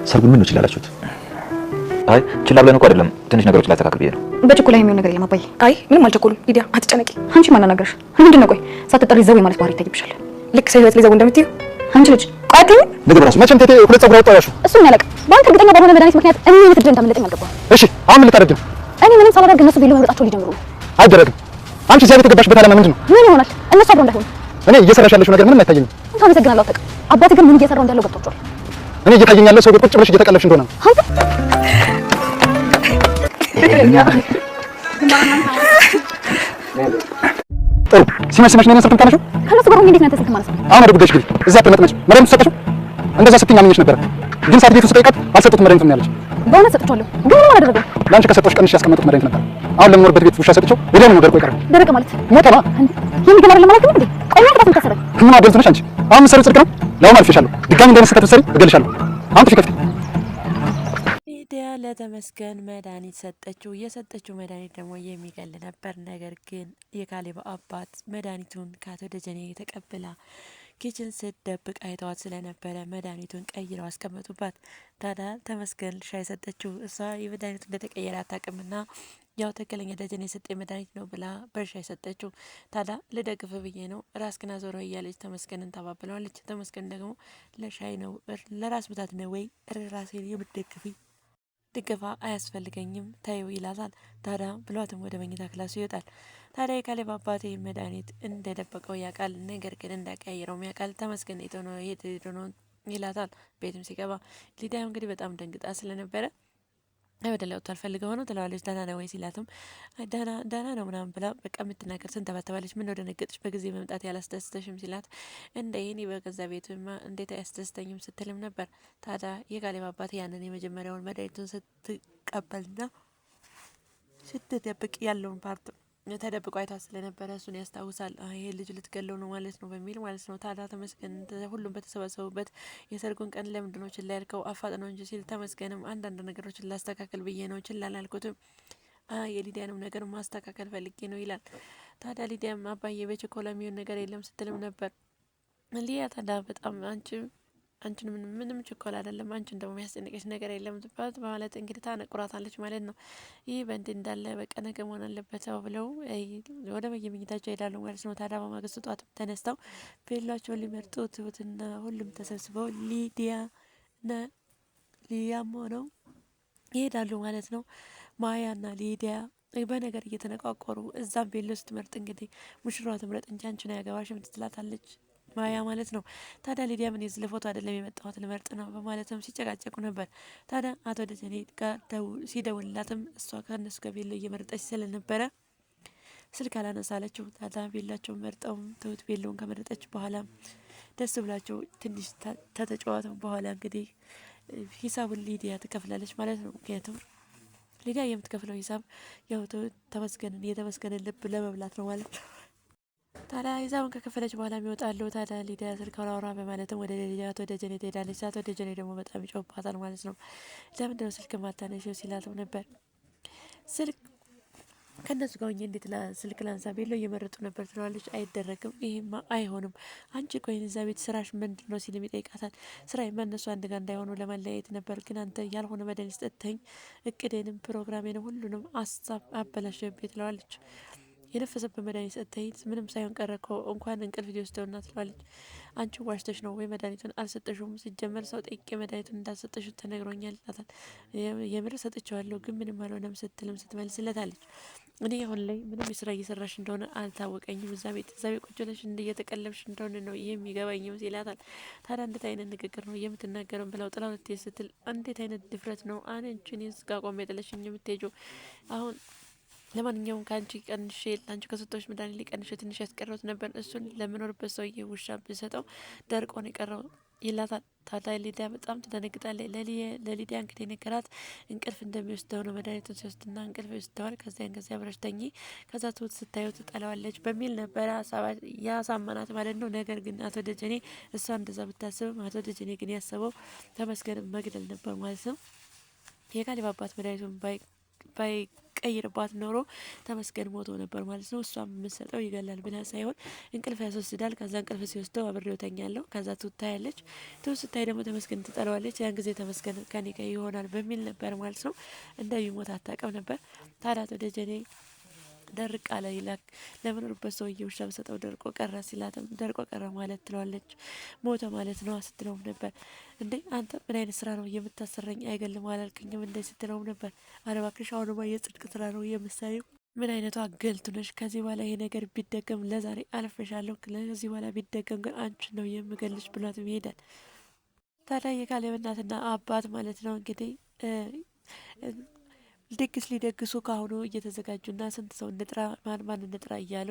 ሰርጉን ምን ነው ይችላልላችሁት? አይ ችላ ብለን እኮ አይደለም ትንሽ ነገሮች ላስተካክል ብዬ ነው። በችኮላ የሚሆን ነገር የለም አባዬ። አይ ምንም አልቸኮሉም። ሊዲያ አትጨነቂ። አንቺ ማን አናገርሽ? ምንድን ነው ቆይ ሳትጠሪ ዘው ማለት ባህሪ ይታይብሻል። ልክ ሰው ህይወት ላይ ዘው እንደምትይው አንቺ ልጅ ቋጥኝ ነገር ራሱ መቼም ቴቴ ሁለት ጸጉር አወጣሽ። እሱን ያለቅ ባንተ እርግጠኛ ባልሆነ መድኃኒት ምክንያት እኔ የት ድረን ታመለጠኝ አልገባም። እሺ አሁን ምን ልታደርግ ነው? እኔ ምንም ሳላደርግ እነሱ ቢሉ መምረጣቸው ሊጀምሩ ነው። አይደረግም። አንቺ እዚያ ቤት የገባሽበት ዓላማ ምንድን ነው? ምን ይሆናል? እነሱ አብረው እንዳይሆኑ እኔ እየሰራሽ ያለሽው ነገር ምንም አይታየኝም። አመሰግናለሁ። አታውቅም አባቴ ግን ምን እየሰራው እንዳለው ገብቷቸዋል። እኔ እየታየኝ ያለው ሰው ቁጭ ብለሽ እየተቀለፍሽ እንደሆነ ነው። ጥሩ ሲመሽ ነው ስልክ ታነሺው። ከነሱ ጋር ሆኜ እንዴት ነው ተስልክ ማለት ነው? አሁን አድርገሽ ግቢ። እዛ አትመጥመጭ። መድኃኒቱ ሰጠሽው? እንደዛ ስትይኝ አምኜሽ ነበር። ግን ሰዓት ስጠይቃት አልሰጡትም መድኃኒቱን ያለች። በእውነት ሰጥቻለሁ። ግን ምን አደረገው? ለአንቺ ከሰጠሽ ቀንሽ ያስቀመጡት መድኃኒት ነበር። አሁን ለምኖርበት ቤት ውሻ ሰጥቼው ወዲያው ነው ደርቆ ይቀራል። ደረቀ ማለት ሞተማ የሚገል አይደለም ማለት ነው እንዴ? ቆይ ምን ታሰረ? ምን አደረግሽ ነሽ አንቺ? አሁን የምትሰሪው ጽድቅ ነው። ለአሁን አልፌሻለሁ። ድጋሚ እንደዚህ ስተት ብትሰሪ እገልሻለሁ። አሁን ትፊ ከፍቲ ሊዲያ ለተመስገን መድኃኒት ሰጠችው። የሰጠችው መድኃኒት ደግሞ የሚገል ነበር። ነገር ግን የካሌብ አባት መድኃኒቱን ከአቶ ደጀኔ ተቀብላ ኪችን ስትደብቅ አይተዋት ስለነበረ መድኃኒቱን ቀይረው አስቀመጡባት። ታዲያ ተመስገን ሻይ ሰጠችው። እሷ የመድኃኒቱ እንደተቀየረ አታውቅምና ያው ትክክለኛ ደጀኔ የሰጠኝ መድኃኒት ነው ብላ በሻይ ሰጠችው። ታዲያ ልደግፍ ብዬ ነው ራስክን አዞረው እያለች ተመስገንን ታባብለዋለች። ተመስገን ደግሞ ለሻይ ነው ለራስ ብታት ነው ወይ ራሴን የምትደግፊ ድገፋ አያስፈልገኝም ታየው ይላታል። ታዲያ ብሏትም ወደ መኝታ ክላሱ ይወጣል። ታዲያ የካሌብ አባቴ መድኃኒት እንደደበቀው ያውቃል። ነገር ግን እንዳቀያየረውም ያውቃል። ተመስገን የት ሄዶ ነው ይላታል። ቤትም ሲገባ ሊዲያ እንግዲህ በጣም ደንግጣ ስለነበረ ወደ ላይ ወጥቶ አልፈልገው ነው ትለዋለች። ደህና ነው ወይ ሲላትም ደህና ነው ምናምን ብላ በቃ የምትናገር ትንተባተባለች። ምን ነው ደነገጥሽ በጊዜ መምጣት ያላስደስተሽም ሲላት እንደ ይህኔ በገዛ ቤቱማ እንዴት አያስደስተኝም ስትልም ነበር። ታዲያ የካሌብ አባት ያንን የመጀመሪያውን መድኃኒቱን ስትቀበልና ስትደብቅ ያለውን ፓርት ተደብቆ አይቷት ስለነበረ እሱን ያስታውሳል። ይሄ ልጅ ልትገለው ነው ማለት ነው በሚል ማለት ነው። ታዲያ ተመስገን ሁሉም በተሰበሰቡበት የሰርጉን ቀን ለምንድን ነው ችላ ያልከው? አፋጥነው እንጂ ሲል ተመስገንም አንዳንድ ነገሮችን ላስተካከል ብዬ ነው ችላ ላልኩትም የሊዲያንም ነገር ማስተካከል ፈልጌ ነው ይላል። ታዲያ ሊዲያም አባዬ በችኮላ የሚሆን ነገር የለም ስትልም ነበር። ሊያ ታዲያ በጣም አንቺን ምንም ችኮላ አይደለም አንቺን ደግሞ የሚያስጨንቀሽ ነገር የለም በማለት እንግዲህ ታነቁራታለች ማለት ነው። ይህ በእንዲህ እንዳለ በቃ ነገ መሆን አለበት ብለው ወደ መኝታቸው ይሄዳሉ ማለት ነው። ታዲያ በማግስቱ ጠዋት ተነስተው ቬሏቸውን ሊመርጡ ትሁትና ሁሉም ተሰብስበው ሊያም ሆነው ይሄዳሉ ማለት ነው። ማያና ሊዲያ በነገር እየተነቋቆሩ እዛም ቬሎ ስትመርጥ እንግዲህ ሙሽራዋ ትምረጥ እንጂ አንቺን አያገባሽም ትላታለች ማያ ማለት ነው። ታዲያ ሊዲያ ምን ይዝ ለፎቶ አይደለም የመጣሁት ልመርጥ ነው በማለትም ሲጨቃጨቁ ነበር። ታዲያ አቶ ደጀኔ ጋር ሲደውልላትም እሷ ከነሱ ጋር ቬሎ እየመረጠች ስለነበረ ስልክ አላነሳለችው። ታዲያ ቬላቸውን መርጠው ትሁት ቬሎውን ከመረጠች በኋላ ደስ ብላቸው ትንሽ ተተጫዋቱ በኋላ እንግዲህ ሂሳቡን ሊዲያ ትከፍላለች ማለት ነው። ምክንያቱም ሊዲያ የምትከፍለው ሂሳብ ያው የተመስገንን ልብ ለመብላት ነው ማለት ነው። ታዲያ ሂሳቡን ከከፈለች በኋላ ይወጣሉ። ታዲያ ሊዲያ ስልክ አውራ በማለትም ወደ አቶ ደጀኔ ትሄዳለች። አቶ ደጀኔ ደግሞ በጣም ይጮህባታል ማለት ነው። ለምንድነው ስልክ ማታነሺው ሲላትም ነበር። ስልክ ከነሱ ጋር ሆኜ እንዴት ስልክ ላንሳ ቤሎ እየመረጡ ነበር ትለዋለች። አይደረግም፣ ይሄማ አይሆንም። አንቺ ቆይ እዛ ቤት ስራሽ ምንድን ነው ሲልም ይጠይቃታል። ስራዬማ እነሱ አንድ ጋር እንዳይሆኑ ለማለያየት ነበር፣ ግን አንተ ያልሆነ መድኃኒት ሰጥተኸኝ እቅዴንም ፕሮግራሜንም ሁሉንም አበላሸብኝ ትለዋለች። የነፈሰበት መድኃኒት ሰጥተኸኝ ምንም ሳይሆን ቀረ እኮ እንኳን እንቅልፍ ሊወስደውና ትለዋለች። አንቺ ዋሽተሽ ነው ወይ መድኃኒቱን አልሰጠሽውም? ሲጀመር ሰው ጠይቄ መድኃኒቱን እንዳልሰጠሽ ተነግሮኛል ይላታል። የምር ሰጥቼዋለሁ ግን ምንም አልሆነም ስትልም ስትመልስለታለች። እኔ አሁን ላይ ምንም የስራ እየሰራሽ እንደሆነ አልታወቀኝም። እዛ ቤት ቁጭ ብለሽ እየተቀለብሽ እንደሆነ ነው የሚገባኝም ይላታል። ታዲያ እንዴት አይነት ንግግር ነው የምትናገረው ብለው ጥላው ልትሄድ ስትል እንዴት አይነት ድፍረት ነው አንቺን ጋ ቆሜ ጥለሽኝ የምትሄጂው? አሁን ለማንኛውም ከአንቺ ቀንሼ ለአንቺ ከሰጠሁሽ መድኃኒት ሊቀንሽ ትንሽ ያስቀረውት ነበር። እሱን ለምኖርበት ሰውዬ ውሻ ብሰጠው ደርቆ ነው የቀረው ይላታል። ታዲያ ሊዲያ በጣም ትደነግጣለች። ለሊዲያ እንግዲህ ነገራት እንቅልፍ እንደሚወስደው ነው መድኃኒቱን ሲወስድና እንቅልፍ ይወስደዋል። ከዚያን ጊዜ አብረሽ ተኚ፣ ከዛ ትሁት ስታየው ትጠላዋለች በሚል ነበረ ያሳመናት ማለት ነው። ነገር ግን አቶ ደጀኔ እሷ እንደዛ ብታስብም አቶ ደጀኔ ግን ያሰበው ተመስገን መግደል ነበር ማለት ነው። የካሌብ አባት መድኃኒቱን ብትቀይርባት ኖሮ ተመስገን ሞቶ ነበር ማለት ነው። እሷም የምትሰጠው ይገላል ብላ ሳይሆን እንቅልፍ ያስወስዳል። ከዛ እንቅልፍ ሲወስደው አብሬው ተኛለሁ። ከዛ ትታያለች። ስታይ ደግሞ ተመስገን ትጠራዋለች። ያን ጊዜ ተመስገን ከኔ ጋር ይሆናል በሚል ነበር ማለት ነው። እንደሚሞት አታውቅም ነበር። ታዲያ ወደ ጀኔ ደርቅ አለ ይላክ ለምኖርበት ሰውዬ ውሻ በሰጠው ደርቆ ቀረ ሲላትም ደርቆ ቀረ ማለት ትለዋለች። ሞተ ማለት ነው ስትለውም ነበር። እንዴ አንተ ምን አይነት ስራ ነው የምታሰረኝ? አይገልም አላልክኝም እንደ ስትለውም ነበር። ኧረ እባክሽ አሁንማ የጽድቅ ስራ ነው የምትሰሪው። ምን አይነቷ ገልቱ ነሽ? ከዚህ በኋላ ይሄ ነገር ቢደገም ለዛሬ አልፈሻለሁ። ከዚህ በኋላ ቢደገም ግን አንቺ ነው የምገልሽ ብሏትም ይሄዳል። ታዲያ የካሌብ እናትና አባት ማለት ነው እንግዲህ ድግስ ሊደግሱ ካሁኑ እየተዘጋጁና ስንት ሰው እንጥራ ማን እንጥራ እያሉ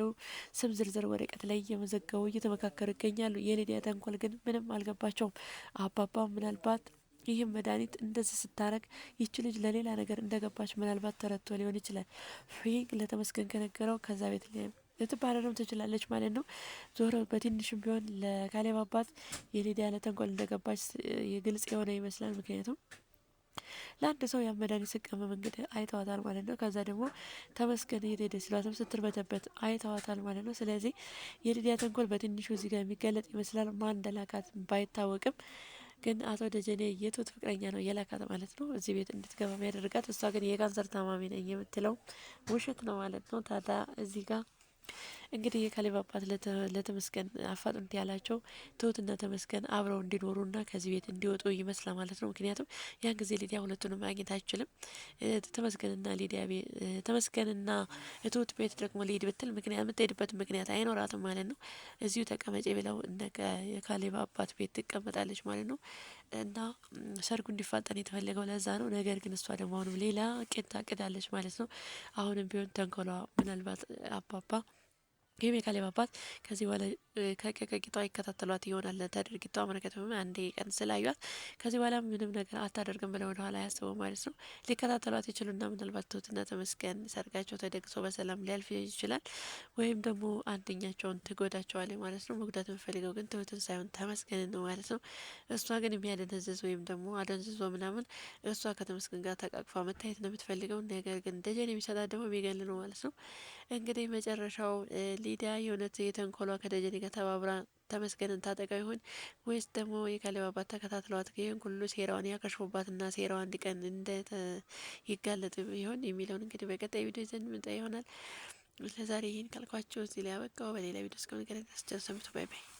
ስም ዝርዝር ወረቀት ላይ እየመዘገቡ እየተመካከሩ ይገኛሉ። የሊዲያ ተንኮል ግን ምንም አልገባቸውም። አባባ ምናልባት ይህም መድኃኒት እንደዚህ ስታረግ ይች ልጅ ለሌላ ነገር እንደገባች ምናልባት ተረድቶ ሊሆን ይችላል። ይህ ለተመስገን ከነገረው ከዛ ቤት ልትባረርም ትችላለች ማለት ነው። ዞሮ በትንሽም ቢሆን ለካሌብ አባት የሊዲያ ለተንኮል እንደገባች ግልጽ የሆነ ይመስላል። ምክንያቱም ለአንድ ሰው ያን መድኃኒት ስቀመም እንግዲህ አይተዋታል ማለት ነው። ከዛ ደግሞ ተመስገን እየሄደ ስላትም ስትርበተበት አይተዋታል ማለት ነው። ስለዚህ የሊዲያ ተንኮል በትንሹ እዚህ ጋር የሚገለጥ ይመስላል። ማን እንደላካት ባይታወቅም ግን አቶ ደጀኔ የትሁት ፍቅረኛ ነው የላካት ማለት ነው። እዚህ ቤት እንድትገባ ያደርጋት። እሷ ግን የካንሰር ታማሚ ነኝ የምትለው ውሸት ነው ማለት ነው። ታዲያ እዚህ ጋር እንግዲህ የካሌብ አባት ለተመስገን አፋጥንት ያላቸው ትሁትና ተመስገን አብረው እንዲኖሩና ከዚህ ቤት እንዲወጡ ይመስላል ማለት ነው። ምክንያቱም ያን ጊዜ ሊዲያ ሁለቱንም ማግኘት አይችልም። ተመስገንና ትሁት ቤት ደግሞ ልሂድ ብትል ምክንያት የምትሄድበት ምክንያት አይኖራትም ማለት ነው። እዚሁ ተቀመጪ ብለው የካሌብ አባት ቤት ትቀመጣለች ማለት ነው። እና ሰርጉ እንዲፋጠን የተፈለገው ለዛ ነው። ነገር ግን እሷ ደግሞ አሁንም ሌላ ቄት ታቅዳለች ማለት ነው። አሁንም ቢሆን ተንኮሏ ምናልባት አባባ ይህም የካሌብ አባት ከዚህ በኋላ ከቂጧ ይከታተሏት ይሆናል። ተድርጊቷ መለከትም አንዴ ቀን ስላዩት ከዚህ በኋላ ምንም ነገር አታደርግም ብለው ወደኋላ ያስበው ማለት ነው። ሊከታተሏት ይችሉና ምናልባት ትሁትና ተመስገን ሰርጋቸው ተደግሶ በሰላም ሊያልፍ ይችላል። ወይም ደግሞ አንደኛቸውን ትጎዳቸዋለች ማለት ነው። መጉዳት የምፈልገው ግን ትሁትን ሳይሆን ተመስገን ነው ማለት ነው። እሷ ግን የሚያደነዝዝ ወይም ደግሞ አደንዝዞ ምናምን እሷ ከተመስገን ጋር ተቃቅፋ መታየት ነው የምትፈልገው። ነገር ግን ደጀን የሚሰጣት ደግሞ የሚገል ነው ማለት ነው። እንግዲህ መጨረሻው ሊዲያ የእውነት የተንኮሏ ከደጀኔ ጋር ተባብራ ተመስገንን ታጠቃ ይሆን ወይስ ደግሞ የካሌብ አባት ተከታትለዋት ይህን ሁሉ ሴራዋን ያከሽፉባትና ሴራዋ አንድ ቀን ይጋለጥ ይሆን የሚለውን እንግዲህ በቀጣይ ቪዲዮ ይዘን ምንጣ ይሆናል። ለዛሬ ይህን ካልኳቸው እዚህ ላይ ያበቃው። በሌላ ቪዲዮ እስከምንገናኝ ድረስ ቸር ሰንብቱ። ባይ ባይ።